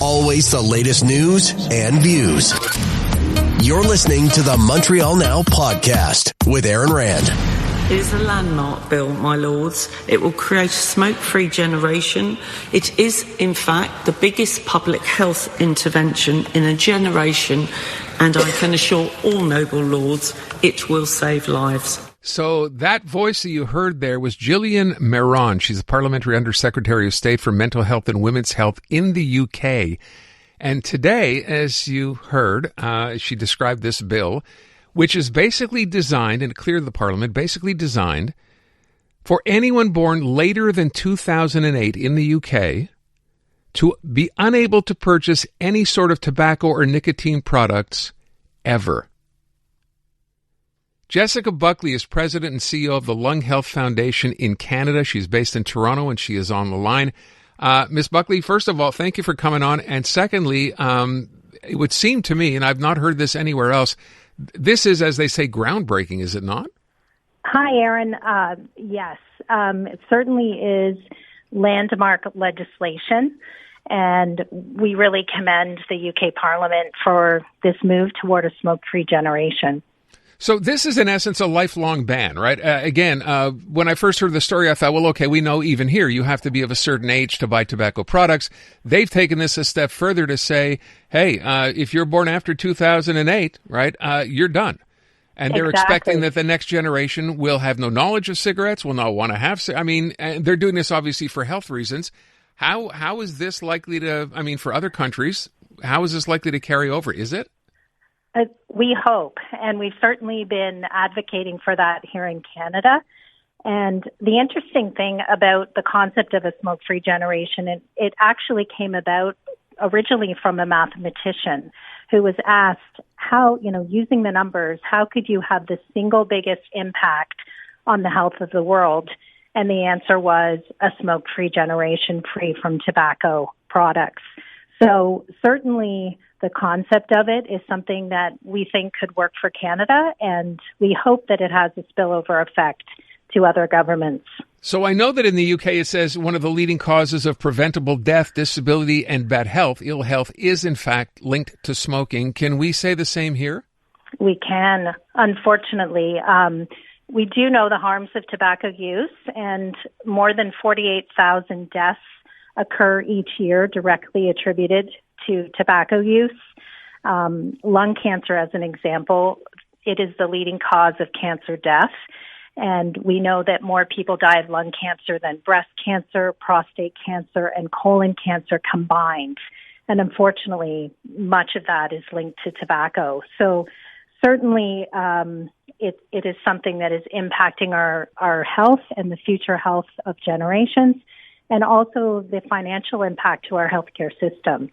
Always the latest news and views. You're listening to the Montreal Now podcast with Aaron Rand. It is a landmark bill, my lords. It will create a smoke-free generation. It is, in fact, the biggest public health intervention in a generation, and I can assure all noble lords it will save lives. So that voice that you heard there was Gillian Meron. She's a Parliamentary Undersecretary of State for Mental Health and Women's Health in the UK. And today, as you heard, she described this bill, which is basically designed, and it cleared the Parliament, basically designed for anyone born later than 2008 in the UK to be unable to purchase any sort of tobacco or nicotine products ever. Jessica Buckley is president and CEO of the Lung Health Foundation in Canada. She's based in Toronto, and she is on the line. Ms. Buckley, first of all, thank you for coming on. And secondly, it would seem to me, and I've not heard this anywhere else, this is, as they say, groundbreaking, is it not? Hi, Aaron. Yes, it certainly is landmark legislation, and we really commend the UK Parliament for this move toward a smoke-free generation. So this is, in essence, a lifelong ban, right? Again, when I first heard the story, I thought, well, okay, we know even here you have to be of a certain age to buy tobacco products. They've taken this a step further to say, hey, if you're born after 2008, right, you're done. And they're expecting that the next generation will have no knowledge of cigarettes, will not want to have, they're doing this obviously for health reasons. How is this likely to, for other countries, how is this likely to carry over? Is it? We hope, and we've certainly been advocating for that here in Canada. And the interesting thing about the concept of a smoke-free generation, it actually came about originally from a mathematician who was asked how, using the numbers, how could you have the single biggest impact on the health of the world? And the answer was a smoke-free generation free from tobacco products. So certainly the concept of it is something that we think could work for Canada, and we hope that it has a spillover effect to other governments. So I know that in the UK it says one of the leading causes of preventable death, disability, and bad health, ill health, is in fact linked to smoking. Can we say the same here? We can, unfortunately. We do know the harms of tobacco use, and more than 48,000 deaths occur each year directly attributed to tobacco use. Lung cancer, as an example, it is the leading cause of cancer death. And we know that more people die of lung cancer than breast cancer, prostate cancer, and colon cancer combined. And unfortunately, much of that is linked to tobacco. So certainly it is something that is impacting our health and the future health of generations, and also the financial impact to our healthcare system.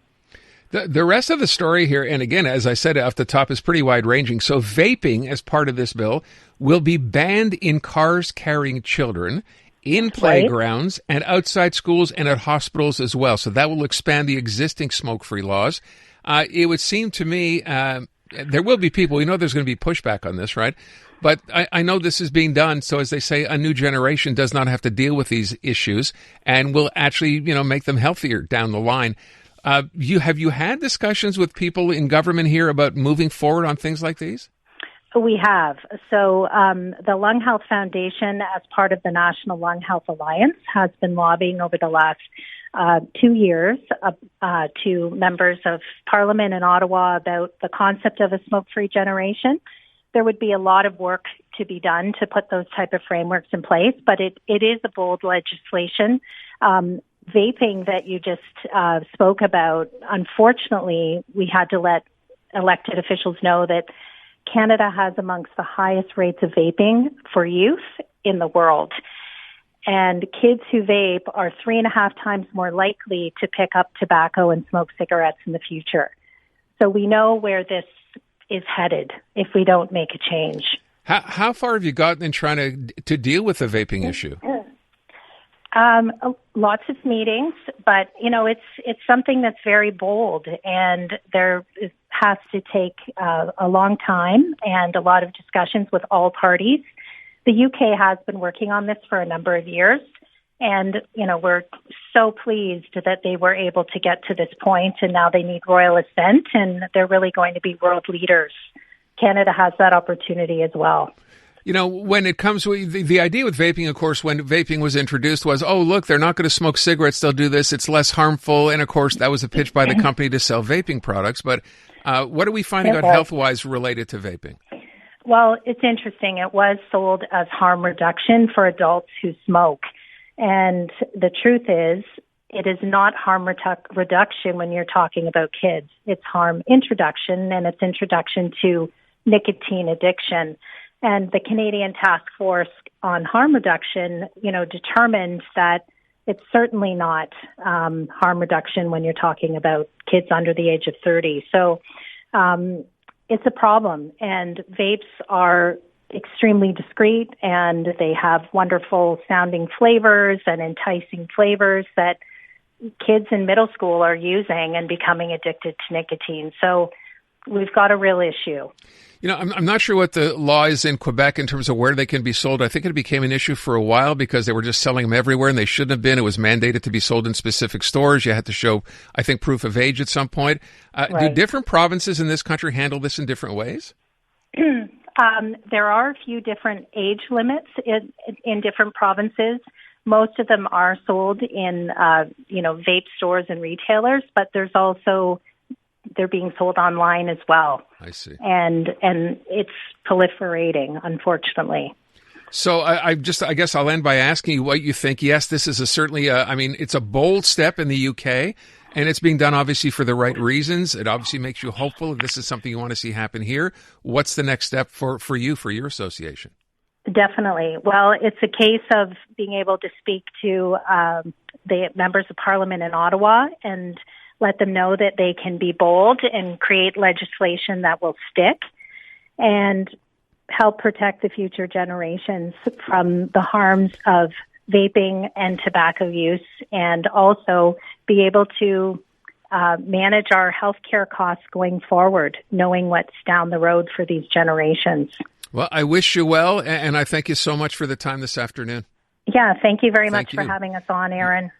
The rest of the story here, and again, as I said off the top, is pretty wide-ranging. So vaping, as part of this bill, will be banned in cars carrying children, in playgrounds, and outside schools and at hospitals as well. So that will expand the existing smoke-free laws. It would seem to me there will be people, there's going to be pushback on this, right? But I know this is being done, so as they say, a new generation does not have to deal with these issues and will actually, make them healthier down the line. Have you had discussions with people in government here about moving forward on things like these? We have. So the Lung Health Foundation, as part of the National Lung Health Alliance, has been lobbying over the last 2 years to members of Parliament in Ottawa about the concept of a smoke-free generation. There would be a lot of work to be done to put those type of frameworks in place, but it is a bold legislation. Vaping that you just spoke about, unfortunately, we had to let elected officials know that Canada has amongst the highest rates of vaping for youth in the world. And kids who vape are 3.5 times more likely to pick up tobacco and smoke cigarettes in the future. So we know where this is headed if we don't make a change. How far have you gotten in trying to deal with the vaping issue? Lots of meetings, but it's something that's very bold, and there has to take a long time and a lot of discussions with all parties. The UK has been working on this for a number of years, And, we're so pleased that they were able to get to this point, and now they need royal assent, and they're really going to be world leaders. Canada has that opportunity as well. When it comes to the idea with vaping, of course, when vaping was introduced was, oh, look, they're not going to smoke cigarettes. They'll do this. It's less harmful. And, of course, that was a pitch by the company to sell vaping products. But what are we finding out health-wise related to vaping? Well, it's interesting. It was sold as harm reduction for adults who smoke. And the truth is, it is not harm reduction when you're talking about kids. It's harm introduction, and it's introduction to nicotine addiction. And the Canadian Task Force on Harm Reduction, determined that it's certainly not harm reduction when you're talking about kids under the age of 30. So it's a problem. And vapes are extremely discreet, and they have wonderful sounding flavors and enticing flavors that kids in middle school are using and becoming addicted to nicotine. So we've got a real issue. I'm not sure what the law is in Quebec in terms of where they can be sold. I think it became an issue for a while because they were just selling them everywhere, and they shouldn't have been. It was mandated to be sold in specific stores. You had to show, I think, proof of age at some point. Right. Do different provinces in this country handle this in different ways? There are a few different age limits in different provinces. Most of them are sold in, vape stores and retailers, but there's also they're being sold online as well. I see. And it's proliferating, unfortunately. So I guess I'll end by asking you what you think. Yes, this is it's a bold step in the UK, and it's being done obviously for the right reasons. It obviously makes you hopeful that this is something you want to see happen here. What's the next step for you, for your association? Definitely. Well, it's a case of being able to speak to the members of Parliament in Ottawa and let them know that they can be bold and create legislation that will stick and help protect the future generations from the harms of vaping and tobacco use, and also be able to manage our healthcare costs going forward, knowing what's down the road for these generations. Well, I wish you well, and I thank you so much for the time this afternoon. Yeah, thank you very much for having us on, Aaron.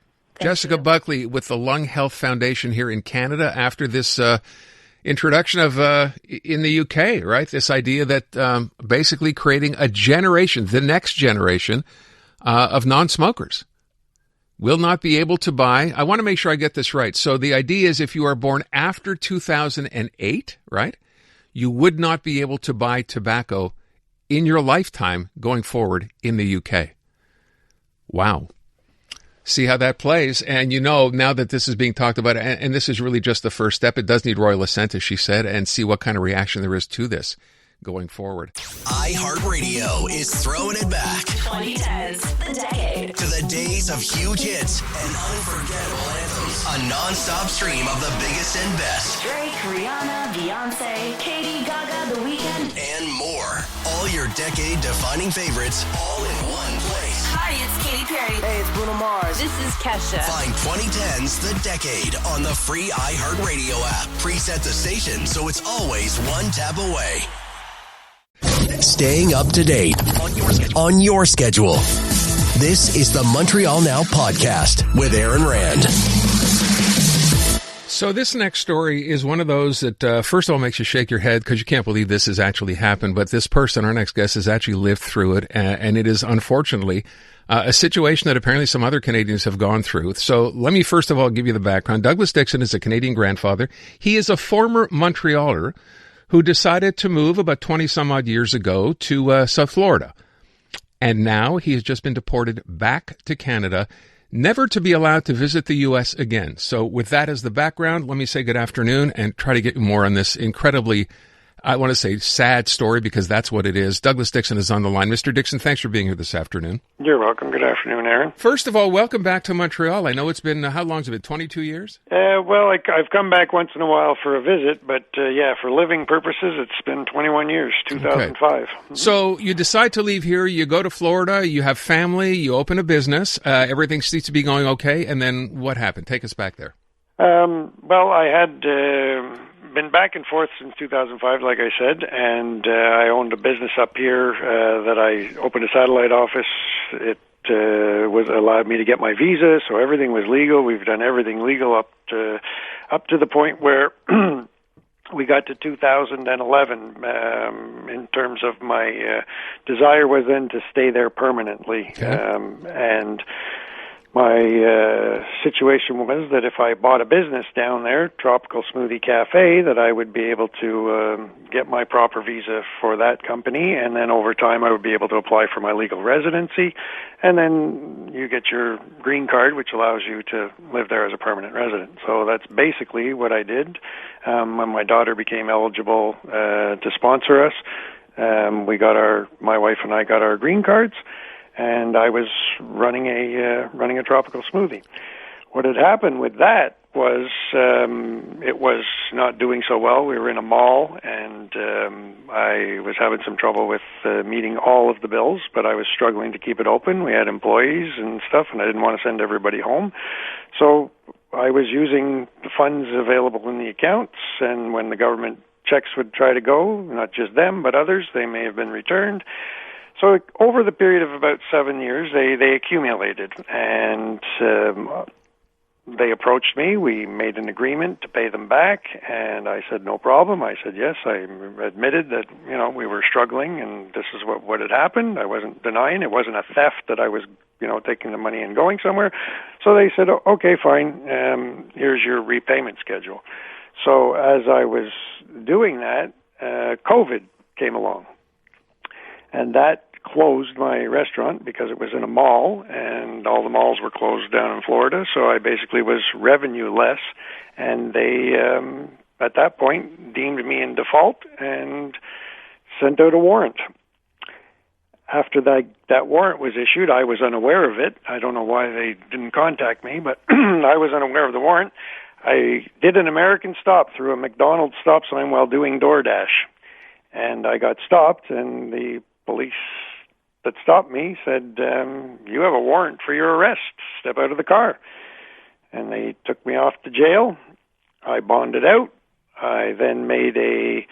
Jessica Buckley with the Lung Health Foundation here in Canada after this introduction of in the UK, right? This idea that basically creating a generation, the next generation of non-smokers will not be able to buy. I want to make sure I get this right. So the idea is if you are born after 2008, right, you would not be able to buy tobacco in your lifetime going forward in the UK. Wow. See how that plays. And now that this is being talked about, and this is really just the first step, it does need royal assent, as she said, and see what kind of reaction there is to this going forward. iHeartRadio is throwing it back. 2010s, the decade. To the days of huge hits and unforgettable anthems. A non-stop stream of the biggest and best. Drake, Rihanna, Beyonce, Katy, Gaga, The Weeknd. And more. All your decade-defining favorites all in one place. Hi, it's Katy Perry. Hey, it's Bruno Mars. This is Kesha. Find 2010's The Decade on the free iHeartRadio app. Preset the station so it's always one tap away. Staying up to date on your schedule. This is the Montreal Now podcast with Aaron Rand. So this next story is one of those that, first of all, makes you shake your head because you can't believe this has actually happened. But this person, our next guest, has actually lived through it. And it is, unfortunately, a situation that apparently some other Canadians have gone through. So let me first of all give you the background. Douglas Dixon is a Canadian grandfather. He is a former Montrealer who decided to move about 20 some odd years ago to South Florida. And now he has just been deported back to Canada, never to be allowed to visit the U.S. again. So with that as the background, let me say good afternoon and try to get you more on this incredibly, I want to say, sad story, because that's what it is. Douglas Dixon is on the line. Mr. Dixon, thanks for being here this afternoon. You're welcome. Good afternoon, Aaron. First of all, welcome back to Montreal. I know it's been, how long has it been, 22 years? Well, I've come back once in a while for a visit, but for living purposes, it's been 21 years, 2005. Okay. Mm-hmm. So you decide to leave here, you go to Florida, you have family, you open a business, everything seems to be going okay, and then what happened? Take us back there. Well, I had been back and forth since 2005, like I said, and I owned a business up here that I opened a satellite office. It was allowed me to get my visa, so everything was legal. We've done everything legal up to the point where we got to 2011 in terms of my desire was then to stay there permanently. Okay. And my situation was that if I bought a business down there, Tropical Smoothie Cafe, that I would be able to get my proper visa for that company, and then over time I would be able to apply for my legal residency, and then you get your green card, which allows you to live there as a permanent resident. So that's basically what I did. When my daughter became eligible to sponsor us, my wife and I got our green cards, and I was running a tropical smoothie. What had happened with that was it was not doing so well. We were in a mall, and I was having some trouble with meeting all of the bills, but I was struggling to keep it open. We had employees and stuff, and I didn't want to send everybody home. So I was using the funds available in the accounts, and when the government checks would try to go, not just them, but others, they may have been returned. So over the period of about 7 years, they accumulated, and they approached me. We made an agreement to pay them back, and I said, no problem. I said, yes, I admitted that, we were struggling, and this is what had happened. I wasn't denying. It wasn't a theft that I was, taking the money and going somewhere. So they said, okay, fine, here's your repayment schedule. So as I was doing that, COVID came along, and that closed my restaurant because it was in a mall, and all the malls were closed down in Florida, so I basically was revenue-less, and they, at that point, deemed me in default and sent out a warrant. After that warrant was issued, I was unaware of it. I don't know why they didn't contact me, but I was unaware of the warrant. I did an American stop through a McDonald's stop sign while doing DoorDash, and I got stopped, and the police that stopped me said, you have a warrant for your arrest. Step out of the car. And they took me off to jail. I bonded out. I then made a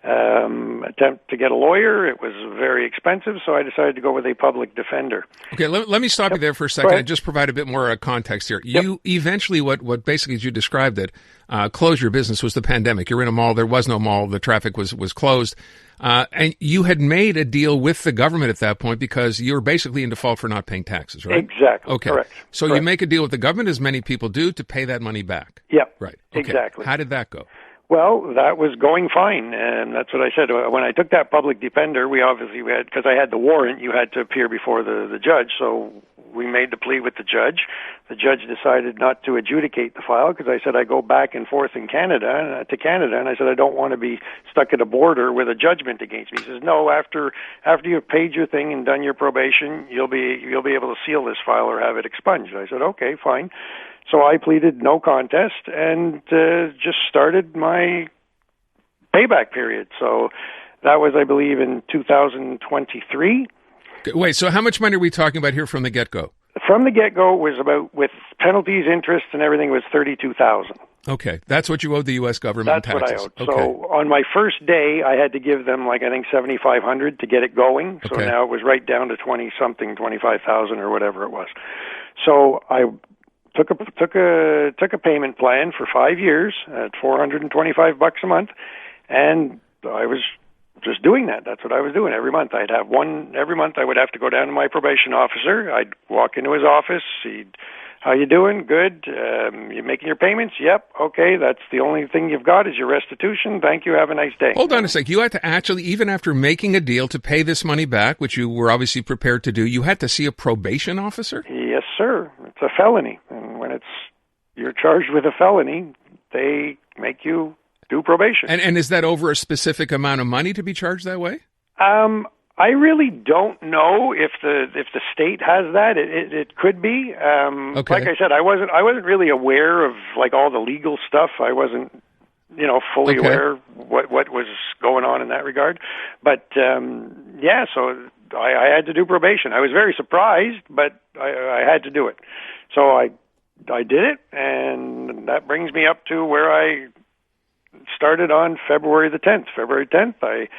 attempt to get a lawyer. It was very expensive, so I decided to go with a public defender. Okay, let me stop you there for a second and just provide a bit more context here. You eventually, what basically as you described it, closed your business was the pandemic. You're in a mall. There was no mall. The traffic was closed. And you had made a deal with the government at that point because you were basically in default for not paying taxes, right? Exactly. Okay. Correct. So Correct. You make a deal with the government, as many people do, to pay that money back. Yep. Right. Okay. Exactly. How did that go? Well, that was going fine, and that's what I said. When I took that public defender, we had, because I had the warrant, you had to appear before the judge, so we made the plea with the judge. The judge decided not to adjudicate the file because I said I go back and forth in Canada, and I said I don't want to be stuck at a border with a judgment against me. He says, no, after you've paid your thing and done your probation, you'll be able to seal this file or have it expunged. I said, okay, fine. So I pleaded no contest and just started my payback period. So that was, I believe, in 2023. Wait, so how much money are we talking about here from the get-go? From the get-go, it was about, with penalties, interest, and everything, it was $32,000. Okay, that's what you owed the U.S. government That's in taxes. what I owed. Okay. So on my first day, I had to give them, I think, $7,500 to get it going. So now it was right down to 20-something, $25,000 or whatever it was. So I took a payment plan for 5 years at $425 a month, and I was just doing that. That's what I was doing every month. Every month I would have to go down to my probation officer. I'd walk into his office. How you doing? Good. You making your payments? Yep. Okay. That's the only thing you've got is your restitution. Thank you. Have a nice day. Hold on a sec. You had to actually, even after making a deal to pay this money back, which you were obviously prepared to do, you had to see a probation officer? Yes, sir. It's a felony. And when you're charged with a felony, they make you do probation. And is that over a specific amount of money to be charged that way? I really don't know if the state has that. It could be. Okay. Like I said, I wasn't really aware of like all the legal stuff. I wasn't fully aware what was going on in that regard. But so I had to do probation. I was very surprised, but I had to do it. So I did it, and that brings me up to where I started on February 10th. February 10th, I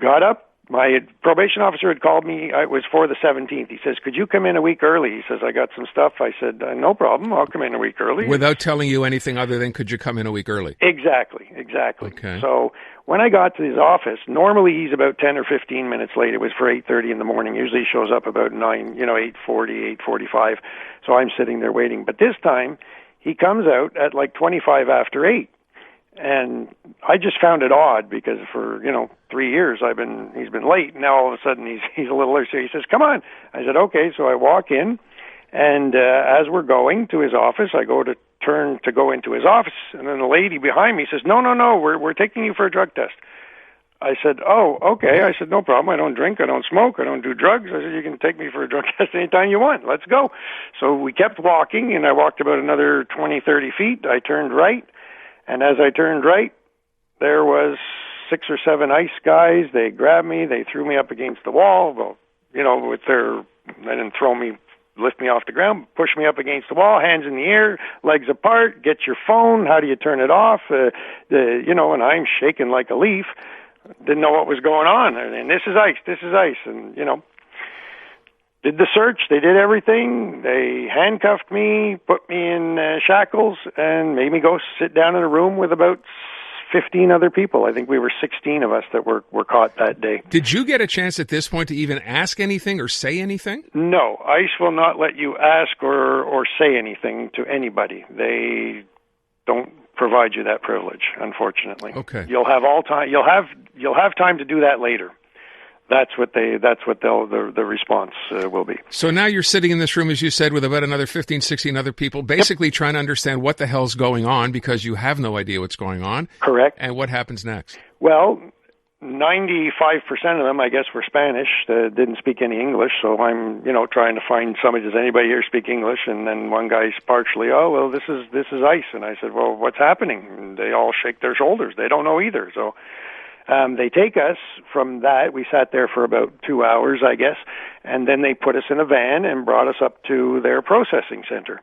got up, My probation officer had called me. It was for the 17th. He says, could you come in a week early? He says, I got some stuff. I said, no problem. I'll come in a week early. Without telling you anything other than, could you come in a week early? Exactly. Okay. So when I got to his office, normally he's about 10 or 15 minutes late. It was for 8:30 in the morning. Usually he shows up about 8:40, 8:45. So I'm sitting there waiting. But this time, he comes out at like 25 after 8. And I just found it odd because for, 3 years he's been late. Now all of a sudden he's a little early. So he says, come on. I said, okay. So I walk in, and as we're going to his office, I go to turn to go into his office, and then the lady behind me says, no, we're taking you for a drug test. I said, oh, okay. I said, no problem. I don't drink. I don't smoke. I don't do drugs. I said, you can take me for a drug test anytime you want. Let's go. So we kept walking, and I walked about another 20, 30 feet. I turned right. And as I turned right, there was 6 or 7 ICE guys. They grabbed me. They threw me up against the wall. Well, they didn't lift me off the ground, push me up against the wall, hands in the air, legs apart, get your phone. How do you turn it off? And I'm shaking like a leaf. Didn't know what was going on. And this is ICE. And, did the search. They did everything. They handcuffed me, put me in shackles, and made me go sit down in a room with about 15 other people. I think we were 16 of us that were caught that day. Did you get a chance at this point to even ask anything or say anything? No. ICE will not let you ask or say anything to anybody. They don't provide you that privilege, unfortunately. Okay. You'll have time to do that later. That's what the response will be. So now you're sitting in this room, as you said, with about another 15, 16 other people, basically trying to understand what the hell's going on because you have no idea what's going on. Correct. And what happens next? Well, 95% of them, I guess, were Spanish. Didn't speak any English, so I'm, trying to find somebody. Does anybody here speak English? And then one guy's partially, this is ICE. And I said, well, what's happening? And they all shake their shoulders. They don't know either. So they take us from that. We sat there for about 2 hours, I guess, and then they put us in a van and brought us up to their processing center.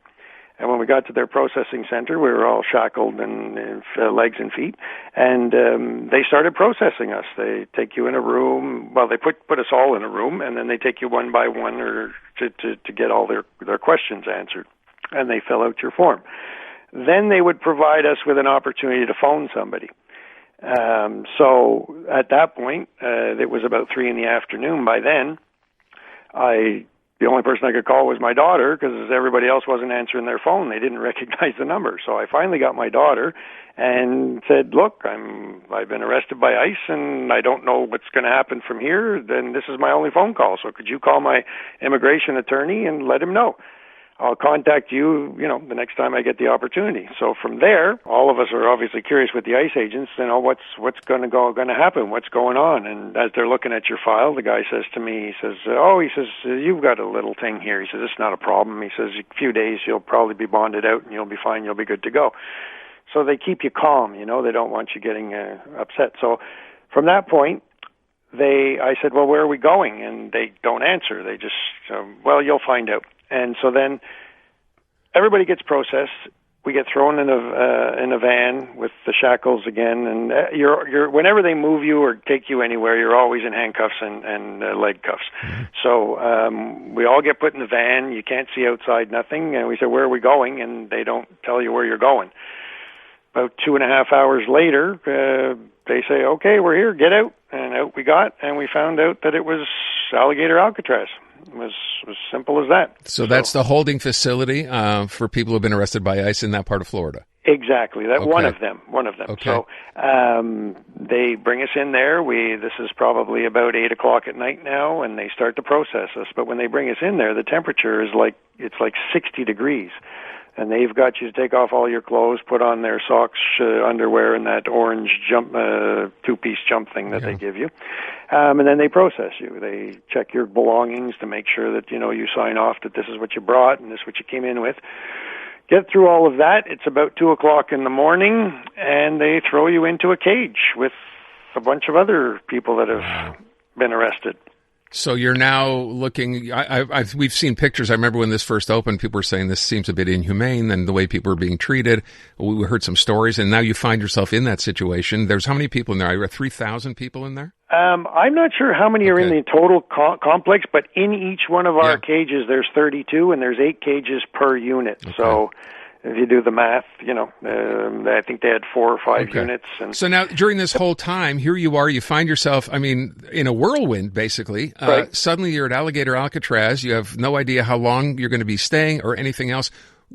And when we got to their processing center, we were all shackled and legs and feet, and they started processing us. They take you in a room. Well, they put us all in a room, and then they take you one by one to get all their questions answered, and they fill out your form. Then they would provide us with an opportunity to phone somebody. So at that point, it was about 3 p.m. by then. The only person I could call was my daughter because everybody else wasn't answering their phone. They didn't recognize the number. So I finally got my daughter and said, look, I've been arrested by ICE and I don't know what's going to happen from here. Then this is my only phone call. So could you call my immigration attorney and let him know? I'll contact you, the next time I get the opportunity. So from there, all of us are obviously curious with the ICE agents, what's going to happen, what's going on. And as they're looking at your file, the guy says to me, he says, you've got a little thing here. He says, it's not a problem. He says, a few days, you'll probably be bonded out and you'll be fine. You'll be good to go. So they keep you calm, they don't want you getting upset. So from that point, I said, well, where are we going? And they don't answer. They just, you'll find out. And so then everybody gets processed. We get thrown in a van with the shackles again, and you're whenever they move you or take you anywhere, you're always in handcuffs and leg cuffs. Mm-hmm. So we all get put in the van. You can't see outside, nothing. And we say, where are we going? And they don't tell you where you're going. About 2.5 hours later, they say, okay, we're here, get out. And out we got, and we found out that it was Alligator Alcatraz. It was as simple as that. So that's the holding facility for people who have been arrested by ICE in that part of Florida. Exactly. That okay. One of them. Okay. So they bring us in there. This is probably about 8 o'clock at night now, and they start to process us. But when they bring us in there, the temperature is like 60 degrees. And they've got you to take off all your clothes, put on their socks, underwear, and that orange two-piece jump thing that they give you. And then they process you. They check your belongings to make sure that, you sign off that this is what you brought and this is what you came in with. Get through all of that. It's about 2 o'clock in the morning, and they throw you into a cage with a bunch of other people that have been arrested. So you're now looking, we've seen pictures. I remember when this first opened, people were saying this seems a bit inhumane and the way people are being treated. We heard some stories, and now you find yourself in that situation. There's how many people in there? 3,000 people in there? I'm not sure how many are in the total complex, but in each one of our cages, there's 32, and there's 8 cages per unit. Okay. So if you do the math, I think they had 4 or 5 units. And so now, during this whole time, here you are, you find yourself, in a whirlwind, basically. Right. Suddenly you're at Alligator Alcatraz. You have no idea how long you're going to be staying or anything else.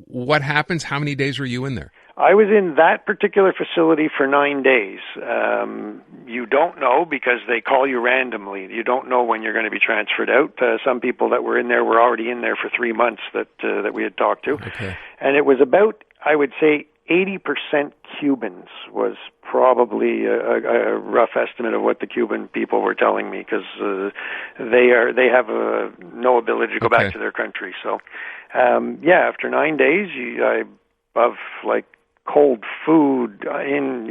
What happens? How many days were you in there? I was in that particular facility for 9 days. You don't know because they call you randomly. You don't know when you're going to be transferred out. Some people that were in there were already in there for 3 months that we had talked to. Okay. And it was about, I would say, 80% Cubans was probably a rough estimate of what the Cuban people were telling me, because they have no ability to go back to their country. So, after 9 days, of like cold food, in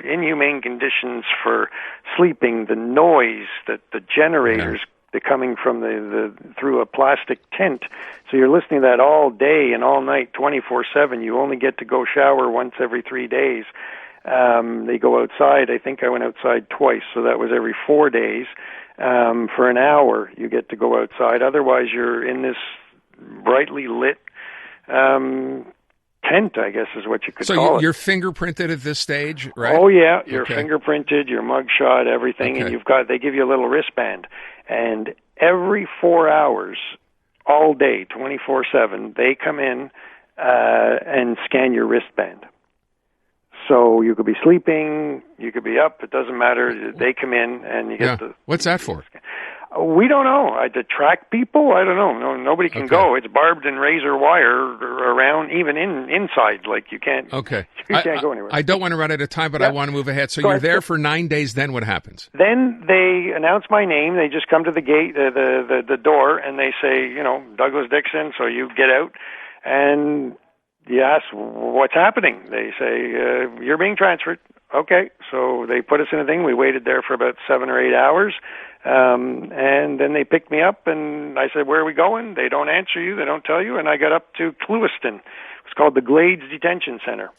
inhumane conditions for sleeping, the noise that the generators they're coming from the through a plastic tent, so you're listening to that all day and all night, 24/7. You only get to go shower once every 3 days. They go outside. I think I went outside twice, so that was every 4 days. For an hour, you get to go outside. Otherwise, you're in this brightly lit tent, I guess is what you could call it. So you're fingerprinted at this stage, right? Oh yeah, you're fingerprinted, your mugshot, everything, and they give you a little wristband. And every 4 hours, all day, 24/7, they come in and scan your wristband. So you could be sleeping, you could be up, it doesn't matter. They come in and you get the... What's that for? We don't know. To track people, I don't know. No, nobody can go. It's barbed and razor wire around, even inside. Like you can't. Okay. You can't go anywhere. I don't want to run out of time, but I want to move ahead. So you're there for 9 days. Then what happens? Then they announce my name. They just come to the gate, the door, and they say, Douglas Dixon. So you get out, and you ask, what's happening? They say, you're being transferred. Okay. So they put us in a thing. We waited there for about 7 or 8 hours. And then they picked me up, and I said, where are we going? They don't answer you. They don't tell you. And I got up to Clewiston. It's called the Glades Detention Center.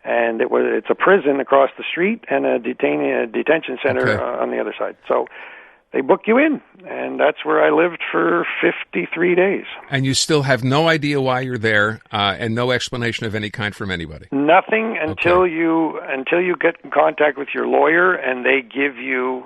And it's a prison across the street and a detention center on the other side. So they book you in, and that's where I lived for 53 days. And you still have no idea why you're there, and no explanation of any kind from anybody? Nothing until you get in contact with your lawyer, and they give you,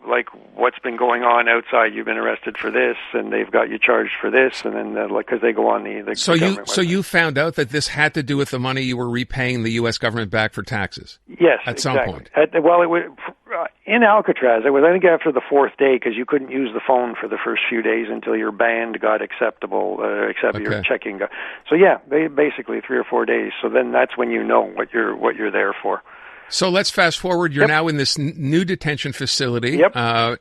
like what's been going on outside. You've been arrested for this, and they've got you charged for this, and then because they go on the So you found out that this had to do with the money you were repaying the U.S. government back for taxes? Yes, at some point. It was in Alcatraz. It was, I think, after the 4th day, because you couldn't use the phone for the first few days until your band got acceptable, your checking got. So basically 3 or 4 days. So then that's when you know what you're there for. So let's fast forward. You're now in this new detention facility. Yep.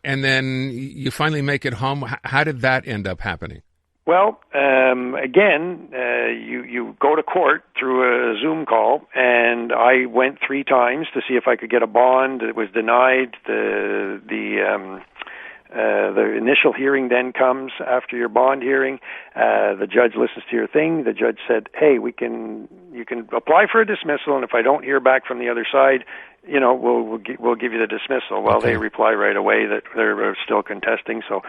And then you finally make it home. How did that end up happening? Well, again, you go to court through a Zoom call, and I went 3 times to see if I could get a bond. It was denied. The initial hearing then comes after your bond hearing. The judge listens to your thing. The judge said, "Hey, you can apply for a dismissal, and if I don't hear back from the other side, we'll give you the dismissal." Well, they reply right away that they're still contesting. So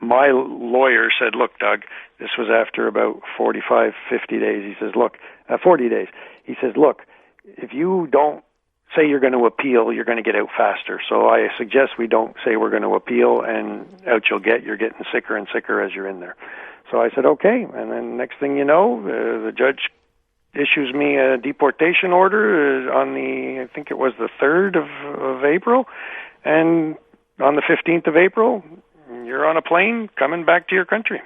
my lawyer said, "Look, Doug, this was after about 45, 50 days." He says, 40 days. He says, "Look, if you don't say you're going to appeal, you're going to get out faster. So I suggest we don't say we're going to appeal, and out you'll get. You're getting sicker and sicker as you're in there." So I said, okay. And then next thing you know, the judge issues me a deportation order on I think it was the 3rd of April. And on the 15th of April, you're on a plane coming back to your country.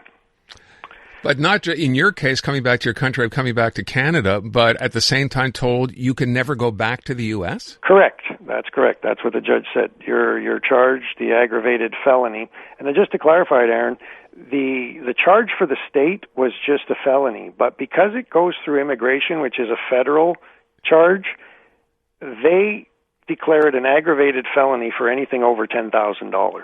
But not in your case, coming back to your country, of coming back to Canada, but at the same time told you can never go back to the U.S.? Correct. That's correct. That's what the judge said. You're charged the aggravated felony. And then just to clarify it, Aaron, the charge for the state was just a felony. But because it goes through immigration, which is a federal charge, they declare it an aggravated felony for anything over $10,000.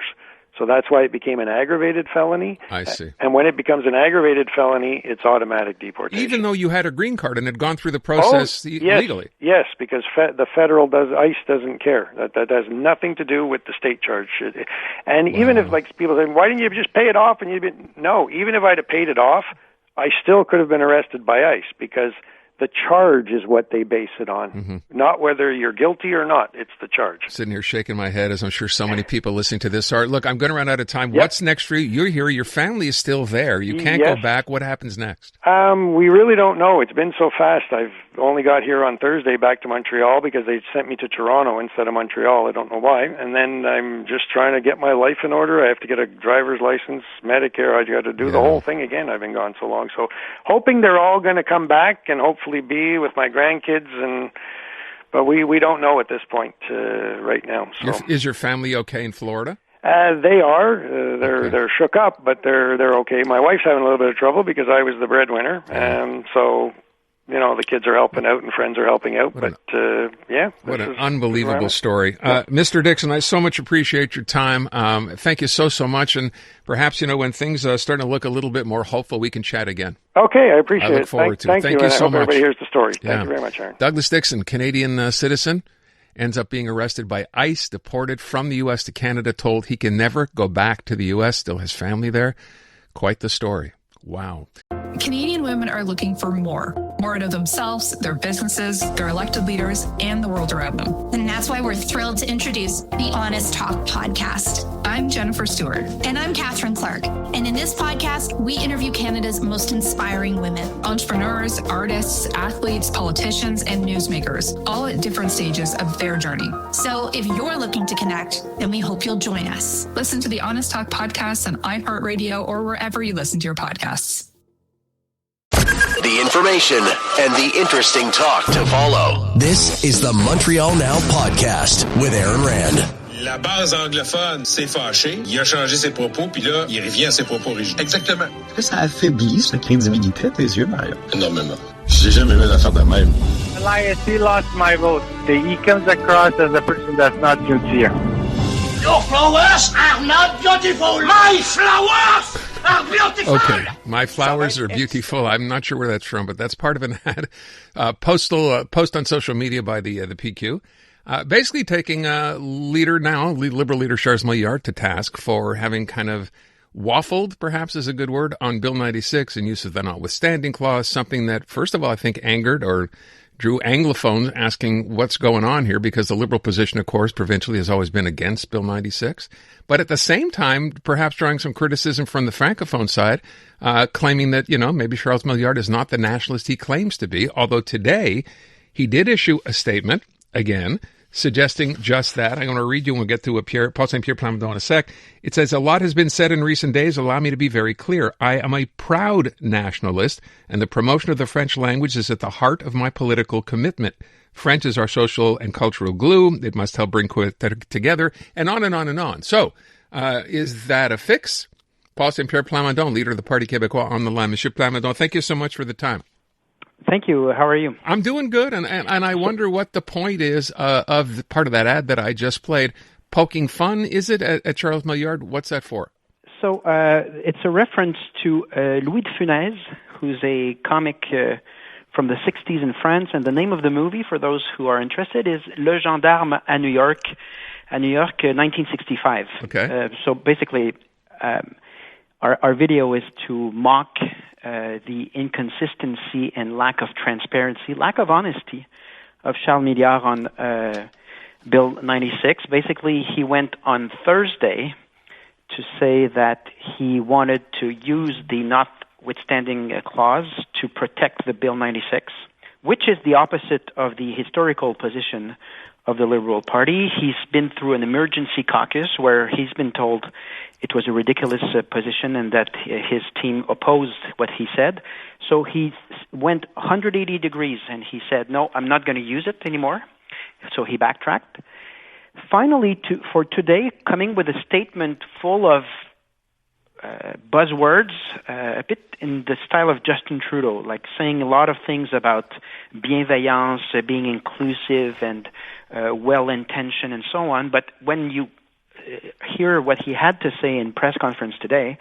So that's why it became an aggravated felony. I see. And when it becomes an aggravated felony, it's automatic deportation. Even though you had a green card and had gone through the process legally. Yes, because the federal ICE doesn't care. That has nothing to do with the state charge. And even if, like, people say, why didn't you just pay it off? No, even if I'd have paid it off, I still could have been arrested by ICE, because the charge is what they base it on, not whether you're guilty or not. It's the charge. Sitting here shaking my head, as I'm sure so many people listening to this are. Look, I'm going to run out of time. Yep. What's next for you? You're here. Your family is still there. You can't go back. What happens next? We really don't know. It's been so fast. I've only got here on Thursday back to Montreal because they sent me to Toronto instead of Montreal. I don't know why. And then I'm just trying to get my life in order. I have to get a driver's license, Medicare. I got to do the whole thing again. I've been gone so long. So hoping they're all going to come back and hopefully be with my grandkids, but we don't know at this point right now. So. Is your family okay in Florida? They are. They're shook up, but they're okay. My wife's having a little bit of trouble because I was the breadwinner, so the kids are helping out and friends are helping out. What an unbelievable story. Mr. Dixon, I so much appreciate your time. Thank you so much. And perhaps, when things are starting to look a little bit more hopeful, we can chat again. Okay, I appreciate it. I look forward to it. Thank you and so I hope much. Everybody hears the story. Thank you very much, Aaron. Douglas Dixon, Canadian citizen, ends up being arrested by ICE, deported from the U.S. to Canada, told he can never go back to the U.S., still has family there. Quite the story. Wow. Canadian women are looking for more out of themselves, their businesses, their elected leaders, and the world around them. And that's why we're thrilled to introduce the Honest Talk podcast. I'm Jennifer Stewart. And I'm Catherine Clark. And in this podcast, we interview Canada's most inspiring women. Entrepreneurs, artists, athletes, politicians, and newsmakers, all at different stages of their journey. So if you're looking to connect, then we hope you'll join us. Listen to the Honest Talk podcast on iHeartRadio or wherever you listen to your podcasts. The information and the interesting talk to follow. This is the Montreal Now podcast with Aaron Rand. La base anglophone s'est fâchée, il a changé ses propos, puis là, il revient à ses propos originaux. Exactement. Ça affaiblit sa crédibilité à tes yeux, Mario? Énormément. J'ai jamais vu d'affaire de même. Elias, he lost my vote. He comes across as a person that's not sincere. Your flowers are not beautiful. My flowers are beautiful. Okay, my flowers are beautiful. I'm not sure where that's from, but that's part of an ad. Post on social media by the PQ. Basically taking Liberal leader Charles Maillard to task for having kind of waffled, perhaps is a good word, on Bill 96 and use of the notwithstanding clause, something that, first of all, I think angered or drew Anglophones asking what's going on here, because the Liberal position, of course, provincially has always been against Bill 96. But at the same time, perhaps drawing some criticism from the Francophone side, claiming that, maybe Charles Maillard is not the nationalist he claims to be, although today he did issue a statement, again, suggesting just that. I'm going to read you and we'll get to Paul Saint-Pierre Plamondon in a sec. It says, a lot has been said in recent days. Allow me to be very clear. I am a proud nationalist, and the promotion of the French language is at the heart of my political commitment. French is our social and cultural glue. It must help bring Quebec together, and on and on and on. So, is that a fix? Paul Saint-Pierre Plamondon, leader of the Parti Quebecois, on the line. Monsieur Plamondon, thank you so much for the time. Thank you. How are you? I'm doing good, and I wonder what the point is of the part of that ad that I just played. Poking fun, is it, at Charles Maillard? What's that for? So it's a reference to Louis de Funès, who's a comic from the 60s in France, and the name of the movie, for those who are interested, is Le Gendarme à New York, 1965. Okay. So basically, our video is to mock the inconsistency and lack of transparency, lack of honesty of Charles Maillard on Bill 96. Basically, he went on Thursday to say that he wanted to use the notwithstanding clause to protect the Bill 96, which is the opposite of the historical position of the Liberal Party. He's been through an emergency caucus where he's been told it was a ridiculous position and that his team opposed what he said. So he went 180 degrees and he said, no, I'm not going to use it anymore. So he backtracked. Finally, for today, coming with a statement full of buzzwords, a bit in the style of Justin Trudeau, like saying a lot of things about bienveillance, being inclusive and well-intentioned and so on. But when you hear what he had to say in press conference today.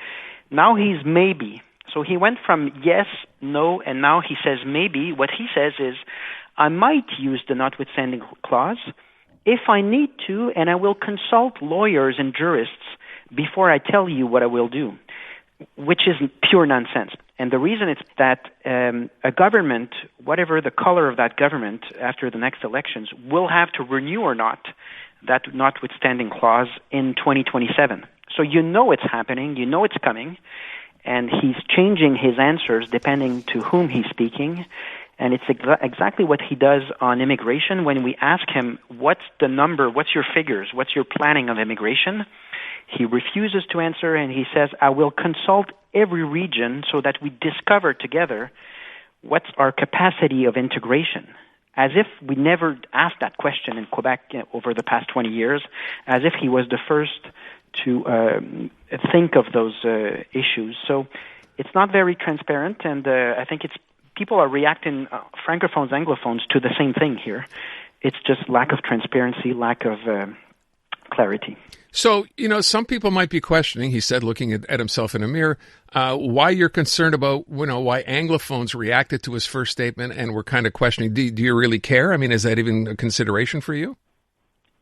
Now he's maybe. So he went from yes, no, and now he says maybe. What he says is, I might use the notwithstanding clause if I need to, and I will consult lawyers and jurists before I tell you what I will do, which is pure nonsense. And the reason it's that a government, whatever the color of that government after the next elections, will have to renew or not that notwithstanding clause in 2027. So you know it's happening, you know it's coming, and he's changing his answers depending to whom he's speaking. And it's exactly what he does on immigration. When we ask him, what's the number, what's your figures, what's your planning of immigration, he refuses to answer, and he says, I will consult every region so that we discover together what's our capacity of integration. As if we never asked that question in Quebec over the past 20 years, as if he was the first to think of those issues. So it's not very transparent, and I think people are reacting, francophones, anglophones, to the same thing here. It's just lack of transparency, lack of clarity. So, some people might be questioning, he said, looking at himself in a mirror, why you're concerned about, why anglophones reacted to his first statement and were kind of questioning, do you really care? I mean, is that even a consideration for you?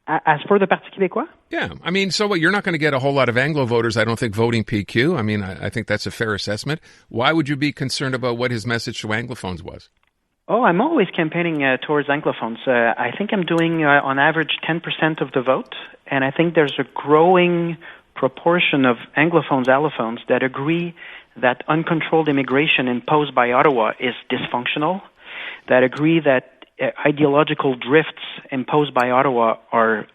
As for the Parti Quebecois? Yeah. I mean, so what? You're not going to get a whole lot of Anglo voters, I don't think, voting PQ. I mean, I think that's a fair assessment. Why would you be concerned about what his message to anglophones was? Oh, I'm always campaigning towards anglophones. I think I'm doing, on average, 10% of the vote, and I think there's a growing proportion of anglophones, allophones that agree that uncontrolled immigration imposed by Ottawa is dysfunctional, that agree that ideological drifts imposed by Ottawa are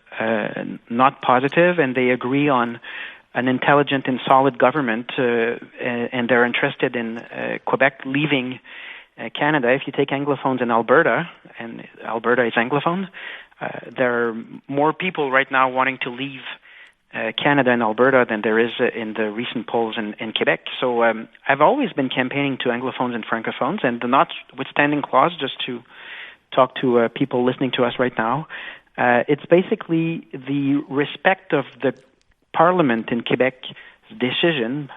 not positive, and they agree on an intelligent and solid government, and they're interested in Quebec leaving Canada. If you take anglophones in Alberta, and Alberta is anglophone, there are more people right now wanting to leave Canada and Alberta than there is in the recent polls in Quebec. So I've always been campaigning to anglophones and francophones, and the notwithstanding clause, just to talk to people listening to us right now, it's basically the respect of the Parliament in Quebec's decision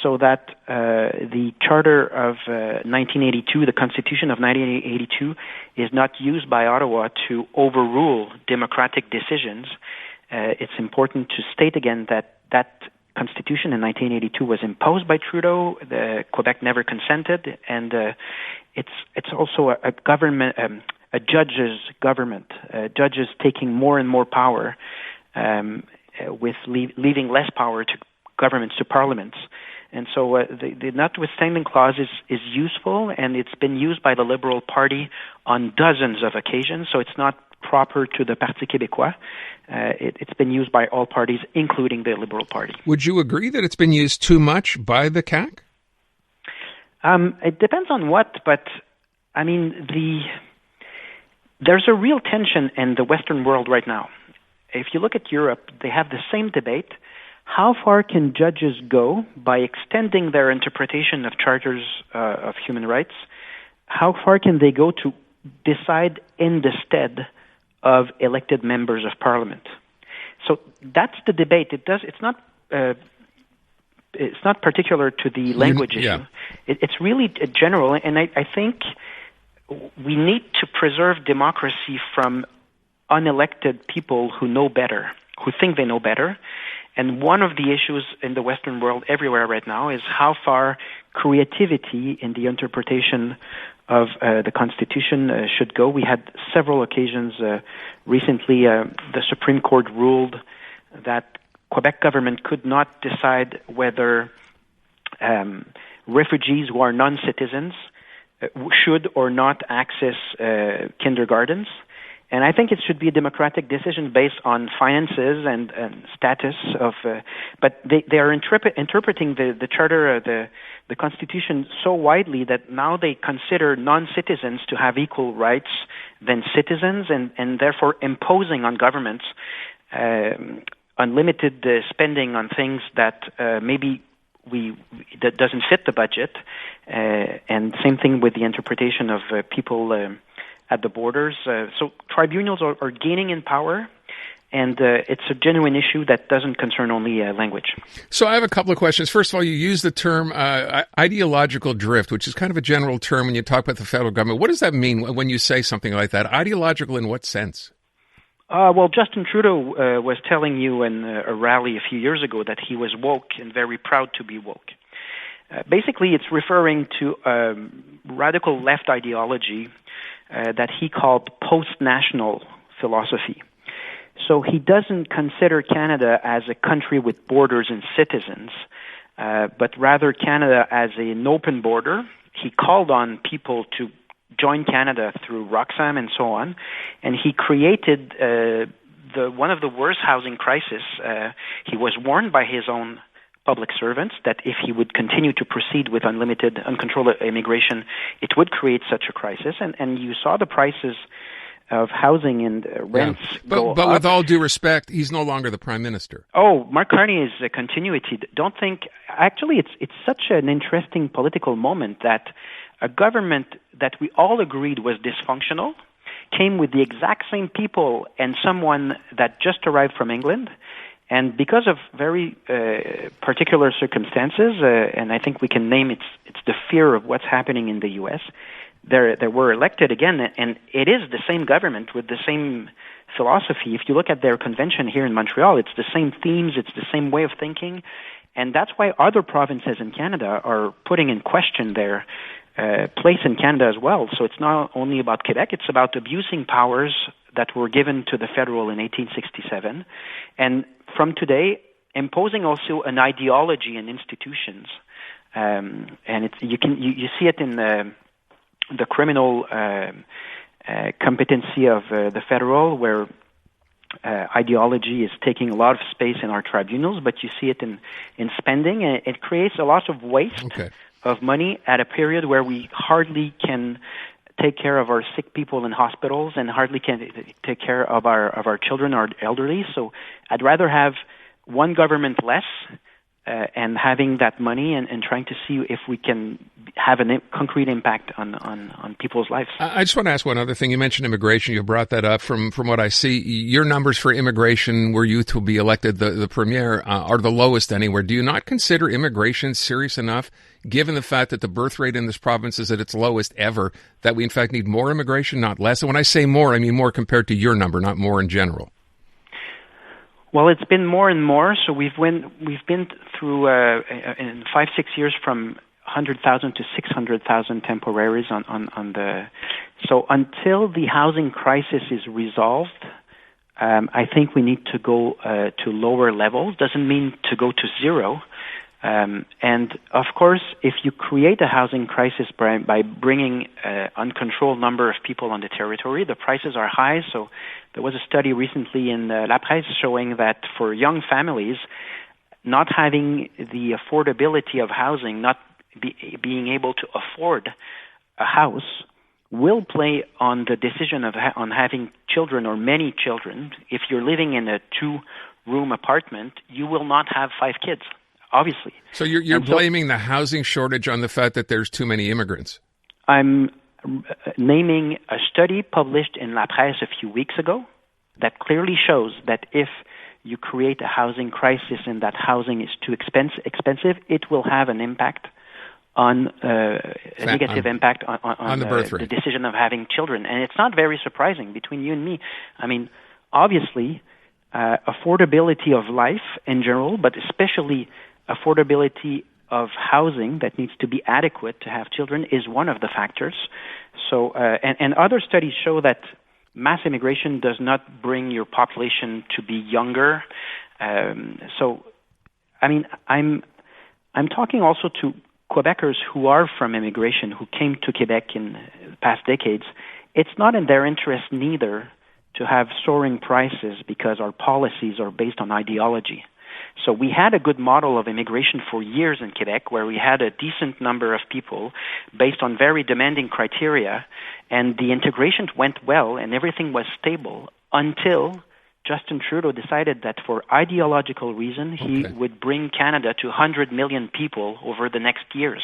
so that the Charter of 1982, the Constitution of 1982, is not used by Ottawa to overrule democratic decisions. It's important to state again that that Constitution in 1982 was imposed by Trudeau. Quebec never consented, and it's also a government, a judge's government. Judges taking more and more power, with leaving less power to governments, to parliaments. And so the notwithstanding clause is useful, and it's been used by the Liberal Party on dozens of occasions, so it's not proper to the Parti Québécois. It's been used by all parties, including the Liberal Party. Would you agree that it's been used too much by the CAQ? It depends on what, but I mean, there's a real tension in the Western world right now. If you look at Europe, they have the same debate. How far can judges go by extending their interpretation of charters of human rights? How far can they go to decide in the stead of elected members of parliament? So that's the debate. It's not particular to the language issue. It's really general, and I think we need to preserve democracy from unelected people who know better, who think they know better. And one of the issues in the Western world everywhere right now is how far creativity in the interpretation of the Constitution should go. We had several occasions recently. The Supreme Court ruled that Quebec government could not decide whether refugees who are non-citizens should or not access kindergartens. And I think it should be a democratic decision based on finances and status of. But they are interpreting the charter, the Constitution, so widely that now they consider non-citizens to have equal rights than citizens, and therefore imposing on governments unlimited spending on things that maybe that doesn't fit the budget. And same thing with the interpretation of people. At the borders. So tribunals are gaining in power, And it's a genuine issue that doesn't concern only language. So I have a couple of questions. First of all, you use the term ideological drift, which is kind of a general term when you talk about the federal government. What does that mean when you say something like that? Ideological in what sense? Well, Justin Trudeau was telling you in a rally a few years ago that he was woke and very proud to be woke. Basically, it's referring to radical left ideology that he called post-national philosophy. So he doesn't consider Canada as a country with borders and citizens, but rather Canada as an open border. He called on people to join Canada through Roxham and so on, and he created one of the worst housing crises. He was warned by his own public servants that if he would continue to proceed with unlimited, uncontrolled immigration, it would create such a crisis. And you saw the prices of housing and rents go up. But with all due respect, he's no longer the Prime Minister. Oh, Mark Carney is a continuity. Don't think... Actually, it's such an interesting political moment that a government that we all agreed was dysfunctional came with the exact same people and someone that just arrived from England. And because of very particular circumstances, and I think we can name it's the fear of what's happening in the U.S., they were elected again, and it is the same government with the same philosophy. If you look at their convention here in Montreal, it's the same themes, it's the same way of thinking, and that's why other provinces in Canada are putting in question their place in Canada as well. So it's not only about Quebec, it's about abusing powers that were given to the federal in 1867, and from today, imposing also an ideology in institutions, and you see it in the criminal competency of the federal, where ideology is taking a lot of space in our tribunals, but you see it in spending, and it creates a lot of waste of money at a period where we hardly can take care of our sick people in hospitals and hardly can take care of our children, our elderly. So I'd rather have one government less and having that money and trying to see if we can have a concrete impact on people's lives. I just want to ask one other thing. You mentioned immigration. You brought that up. From what I see, your numbers for immigration where youth will be elected the premier are the lowest anywhere. Do you not consider immigration serious enough, given the fact that the birth rate in this province is at its lowest ever, that we in fact need more immigration, not less? And when I say more, I mean more compared to your number, not more in general. Well, it's been more and more. So we've been through in 5-6 years from 100,000 to 600,000 temporaries on the. So until the housing crisis is resolved, I think we need to go to lower levels. Doesn't mean to go to zero. And of course, if you create a housing crisis by bringing an uncontrolled number of people on the territory, the prices are high. So there was a study recently in La Presse showing that for young families, not having the affordability of housing, not being able to afford a house, will play on the decision on having children or many children. If you're living in a 2-room apartment, you will not have 5 kids. Obviously. So you're blaming the housing shortage on the fact that there's too many immigrants? I'm naming a study published in La Presse a few weeks ago that clearly shows that if you create a housing crisis and that housing is too expensive, it will have an impact on a negative impact on the birth rate, the decision of having children. And it's not very surprising between you and me. I mean, obviously, affordability of life in general, but especially affordability of housing that needs to be adequate to have children is one of the factors. So, and other studies show that mass immigration does not bring your population to be younger. So, I mean, I'm talking also to Quebecers who are from immigration, who came to Quebec in the past decades. It's not in their interest neither to have soaring prices because our policies are based on ideology. So we had a good model of immigration for years in Quebec where we had a decent number of people based on very demanding criteria, and the integration went well and everything was stable until Justin Trudeau decided that for ideological reason he would bring Canada to 100 million people over the next years.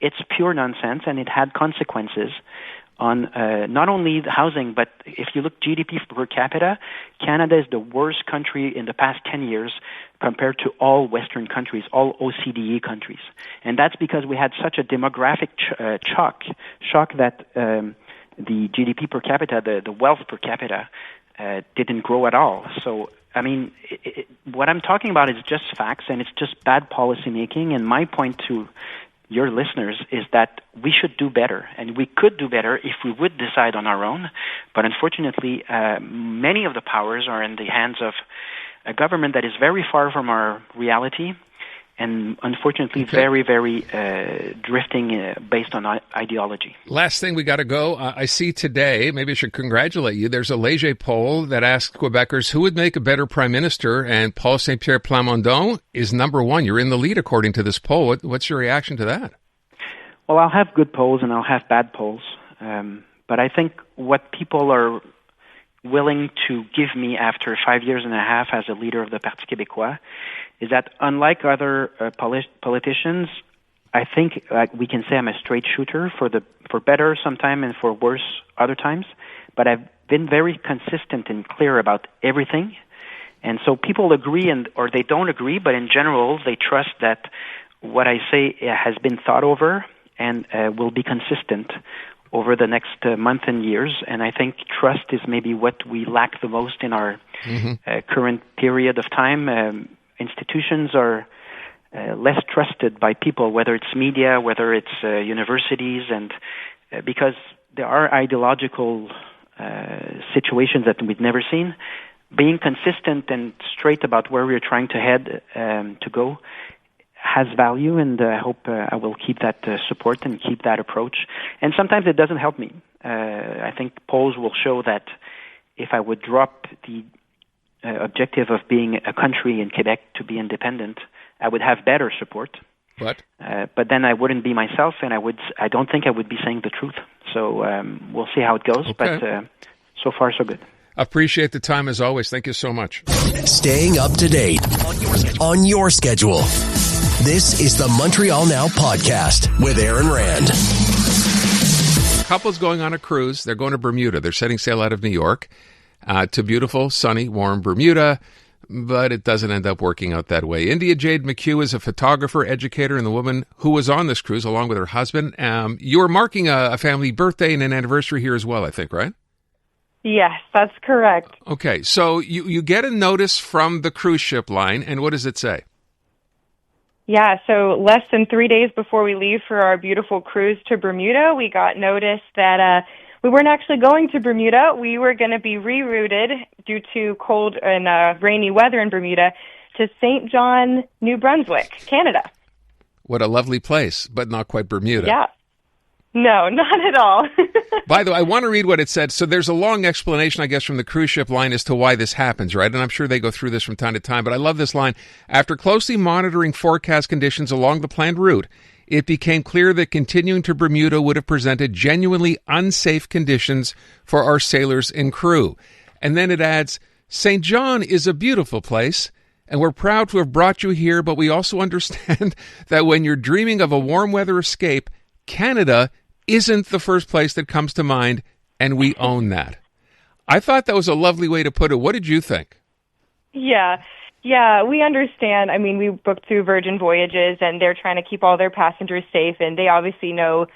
It's pure nonsense, and it had consequences on not only the housing, but if you look GDP per capita, Canada is the worst country in the past 10 years compared to all Western countries, all OCDE countries. And that's because we had such a demographic shock that the GDP per capita, the wealth per capita, didn't grow at all. So, I mean, what I'm talking about is just facts, and it's just bad policy making. And my point to your listeners is that we should do better, and we could do better if we would decide on our own. But unfortunately, many of the powers are in the hands of a government that is very far from our reality, and unfortunately very, very drifting based on ideology. Last thing, we got to go. I see today, maybe I should congratulate you, there's a Léger poll that asked Quebecers who would make a better prime minister, and Paul Saint-Pierre Plamondon is number one. You're in the lead according to this poll. What's your reaction to that? Well, I'll have good polls and I'll have bad polls. But I think what people are willing to give me after 5 years and a half as a leader of the Parti Quebecois is that unlike other politicians, I think we can say I'm a straight shooter for better sometime and for worse other times. But I've been very consistent and clear about everything. And so people agree or they don't agree, but in general, they trust that what I say has been thought over and will be consistent over the next month and years. And I think trust is maybe what we lack the most in our current period of time. Institutions are less trusted by people, whether it's media, whether it's universities, and because there are ideological situations that we've never seen. Being consistent and straight about where we're trying to head to go has value, and I hope I will keep that support and keep that approach. And sometimes it doesn't help me. I think polls will show that if I would drop the objective of being a country in Quebec to be independent, I would have better support. But then I wouldn't be myself, and I don't think I would be saying the truth. So we'll see how it goes. Okay. But so far, so good. Appreciate the time as always. Thank you so much. Staying up to date on your schedule. This is the Montreal Now podcast with Aaron Rand. Couple's going on a cruise. They're going to Bermuda. They're setting sail out of New York to beautiful, sunny, warm Bermuda, but it doesn't end up working out that way. India Jade McCue is a photographer, educator, and the woman who was on this cruise along with her husband. You were marking a family birthday and an anniversary here as well, I think, right? Yes, that's correct. Okay, so you get a notice from the cruise ship line, and what does it say? Yeah, so less than 3 days before we leave for our beautiful cruise to Bermuda, we got notice that we weren't actually going to Bermuda. We were going to be rerouted due to cold and rainy weather in Bermuda to St. John, New Brunswick, Canada. What a lovely place, but not quite Bermuda. Yeah. No, not at all. By the way, I want to read what it said. So there's a long explanation, I guess, from the cruise ship line as to why this happens, right? And I'm sure they go through this from time to time, but I love this line. After closely monitoring forecast conditions along the planned route, it became clear that continuing to Bermuda would have presented genuinely unsafe conditions for our sailors and crew. And then it adds, St. John is a beautiful place, and we're proud to have brought you here, but we also understand that when you're dreaming of a warm weather escape, Canada isn't the first place that comes to mind, and we own that. I thought that was a lovely way to put it. What did you think? Yeah, we understand. I mean, we booked through Virgin Voyages, and they're trying to keep all their passengers safe, and they obviously know,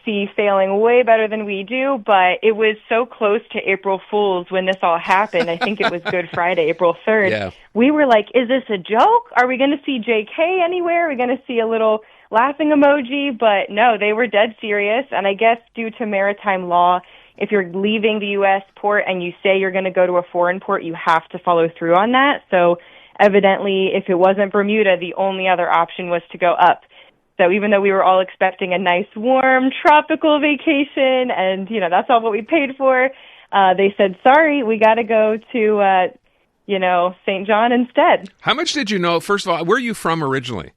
sea sailing way better than we do, but it was so close to April Fool's when this all happened. I think it was Good Friday, April 3rd. Yeah. We were like, is this a joke? Are we going to see JK anywhere? Are we going to see a little laughing emoji? But no, they were dead serious, and I guess due to maritime law, if you're leaving the U.S. port and you say you're going to go to a foreign port, you have to follow through on that. So evidently, if it wasn't Bermuda, the only other option was to go up. So even though we were all expecting a nice, warm, tropical vacation, and, that's all what we paid for, they said, sorry, we got to go to, St. John instead. How much did you know? First of all, where are you from originally?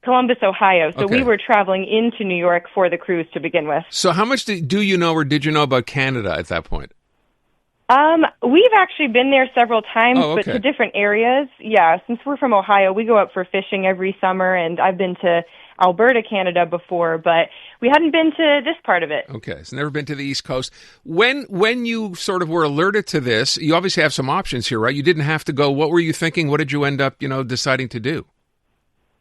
Columbus, Ohio. So Okay. we were traveling into New York for the cruise to begin with. So how much do you know or did you know about Canada at that point? We've actually been there several times, Oh, okay. but to different areas. Yeah, since we're from Ohio, we go up for fishing every summer, and I've been to Alberta, Canada before, but we hadn't been to this part of it. Okay, so never been to the East Coast. When you sort of were alerted to this, you obviously have some options here, right? You didn't have to go. What were you thinking? What did you end up, deciding to do?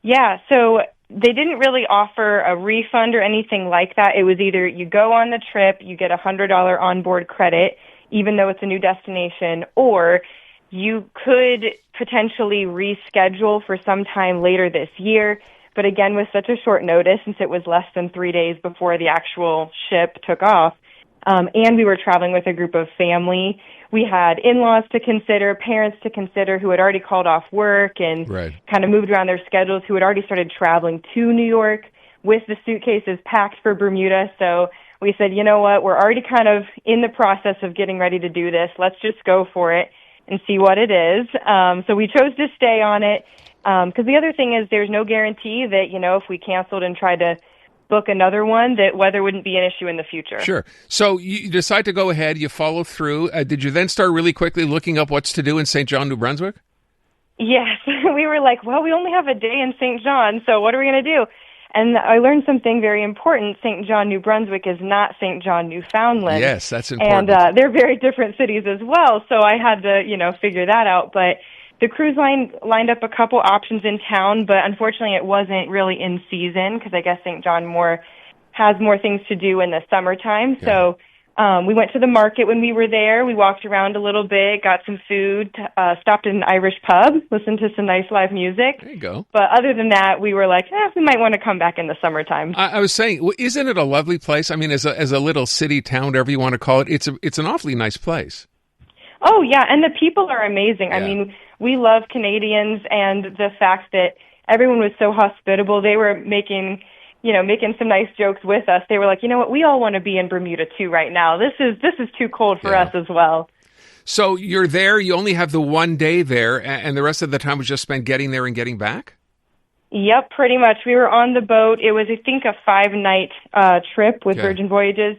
Yeah, so they didn't really offer a refund or anything like that. It was either you go on the trip, you get $100 onboard credit, even though it's a new destination, or you could potentially reschedule for some time later this year. But again, with such a short notice, since it was less than 3 days before the actual ship took off, and we were traveling with a group of family, we had in-laws to consider, parents to consider who had already called off work and kind of moved around their schedules, who had already started traveling to New York with the suitcases packed for Bermuda. So we said, you know what, we're already kind of in the process of getting ready to do this. Let's just go for it and see what it is. So we chose to stay on it because the other thing is there's no guarantee that, if we canceled and tried to book another one, that weather wouldn't be an issue in the future. Sure. So you decide to go ahead, you follow through. Did you then start really quickly looking up what's to do in St. John, New Brunswick? Yes. We were like, well, we only have a day in St. John, so what are we going to do? And I learned something very important. St. John, New Brunswick is not St. John, Newfoundland. Yes, that's important. And they're very different cities as well, so I had to, figure that out. But the cruise line lined up a couple options in town, but unfortunately it wasn't really in season because I guess St. John has more things to do in the summertime. Yeah. So we went to the market when we were there. We walked around a little bit, got some food, stopped at an Irish pub, listened to some nice live music. There you go. But other than that, we were like, we might want to come back in the summertime. I was saying, isn't it a lovely place? I mean, as a little city town, whatever you want to call it, it's an awfully nice place. Oh, yeah, and the people are amazing. Yeah. I mean, we love Canadians, and the fact that everyone was so hospitable. They were making some nice jokes with us. They were like, you know what, we all want to be in Bermuda too right now. This is too cold for us as well. So you're there, you only have the 1 day there, and the rest of the time was just spent getting there and getting back? Yep, pretty much. We were on the boat. It was, I think, a 5-night trip with Virgin Voyages.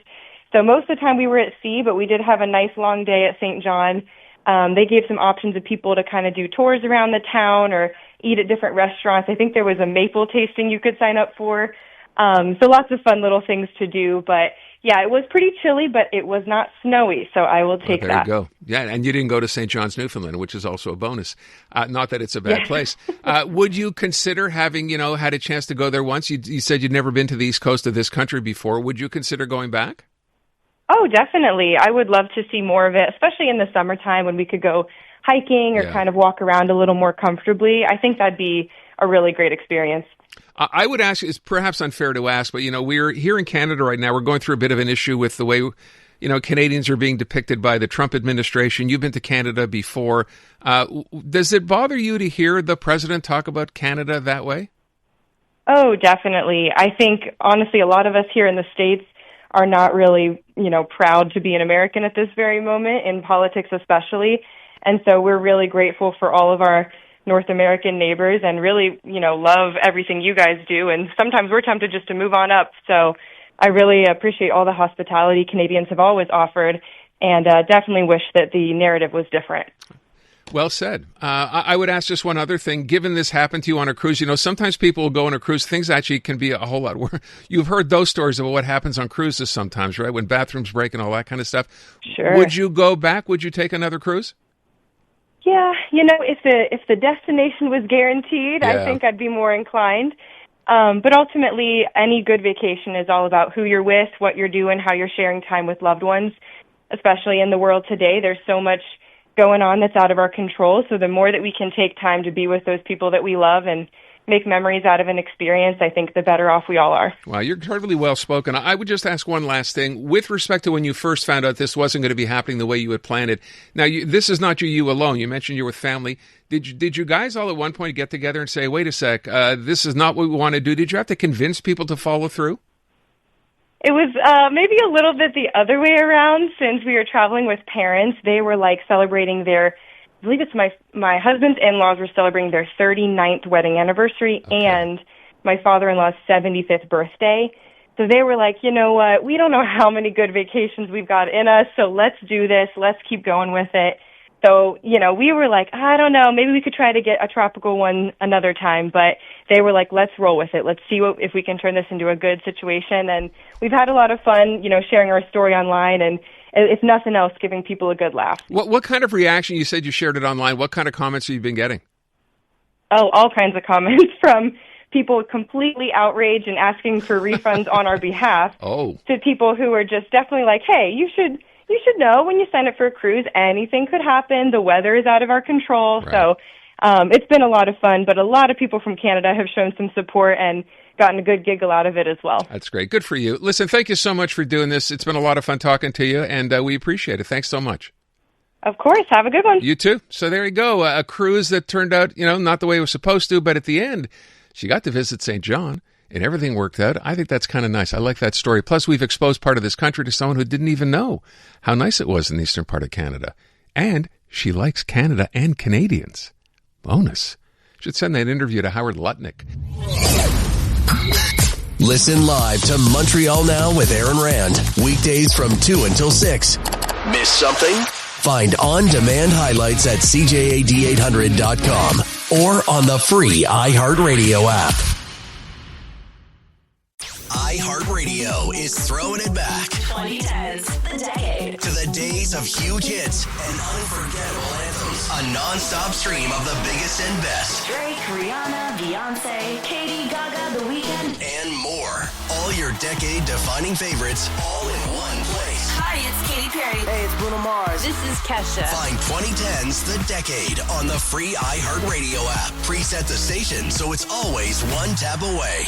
So most of the time we were at sea, but we did have a nice long day at St. John. They gave some options of people to kind of do tours around the town or eat at different restaurants. I think there was a maple tasting you could sign up for. So lots of fun little things to do. But yeah, it was pretty chilly, but it was not snowy. So I will take that. There you go. Yeah, and you didn't go to St. John's, Newfoundland, which is also a bonus. Not that it's a bad place. Would you consider having, had a chance to go there once? You said you'd never been to the east coast of this country before. Would you consider going back? Oh, definitely. I would love to see more of it, especially in the summertime when we could go hiking or kind of walk around a little more comfortably. I think that'd be a really great experience. I would ask, it's perhaps unfair to ask, but, we're here in Canada right now. We're going through a bit of an issue with the way, Canadians are being depicted by the Trump administration. You've been to Canada before. Does it bother you to hear the president talk about Canada that way? Oh, definitely. I think, honestly, a lot of us here in the States are not really, proud to be an American at this very moment, in politics especially. And so we're really grateful for all of our North American neighbors and really, love everything you guys do. And sometimes we're tempted just to move on up. So I really appreciate all the hospitality Canadians have always offered, and definitely wish that the narrative was different. Well said. I would ask just one other thing. Given this happened to you on a cruise, sometimes people will go on a cruise. Things actually can be a whole lot worse. You've heard those stories about what happens on cruises sometimes, right? When bathrooms break and all that kind of stuff. Sure. Would you go back? Would you take another cruise? Yeah, if the destination was guaranteed, I think I'd be more inclined. But ultimately, any good vacation is all about who you're with, what you're doing, how you're sharing time with loved ones, especially in the world today. There's so much going on that's out of our control. So the more that we can take time to be with those people that we love and make memories out of an experience, I think the better off we all are. Wow, you're totally well spoken. I would just ask one last thing. With respect to when you first found out this wasn't going to be happening the way you had planned it, now this is not you alone. You mentioned you're with family. Did you guys all at one point get together and say, wait a sec, this is not what we want to do? Did you have to convince people to follow through? It was maybe a little bit the other way around. Since we were traveling with parents, they were celebrating their, I believe it's my husband's in-laws were celebrating their 39th wedding anniversary and my father-in-law's 75th birthday. So they were like, you know what, we don't know how many good vacations we've got in us, so let's do this. Let's keep going with it. So, you know, we were like, I don't know, maybe we could try to get a tropical one another time. But they were like, let's roll with it. Let's see if we can turn this into a good situation. And we've had a lot of fun, you know, sharing our story online and, if nothing else, giving people a good laugh. What kind of reaction? You said you shared it online. What kind of comments have you been getting? Oh, all kinds of comments from people completely outraged and asking for refunds on our behalf to people who are just definitely like, hey, you should know when you sign up for a cruise, anything could happen. The weather is out of our control. Right. So it's been a lot of fun, but a lot of people from Canada have shown some support and gotten a good giggle out of it as well. That's great. Good for you. Listen, thank you so much for doing this. It's been a lot of fun talking to you, and we appreciate it. Thanks so much. Of course. Have a good one. You too. So there you go. A cruise that turned out, you know, not the way it was supposed to, but at the end, she got to visit St. John. And everything worked out. I think that's kind of nice. I like that story. Plus, we've exposed part of this country to someone who didn't even know how nice it was in the eastern part of Canada. And she likes Canada and Canadians. Bonus. Should send that interview to Howard Lutnick. Listen live to Montreal Now with Aaron Rand. Weekdays from 2 until 6. Miss something? Find on-demand highlights at CJAD800.com or on the free iHeartRadio app. iHeartRadio is throwing it back. 2010s, the decade. To the days of huge hits and unforgettable anthems. A non-stop stream of the biggest and best. Drake, Rihanna, Beyonce, Katy, Gaga, The Weeknd, and more. All your decade-defining favorites, all in one place. Hi, it's Katy Perry. Hey, it's Bruno Mars. This is Kesha. Find 2010's The Decade on the free iHeartRadio app. Preset the station so it's always one tap away.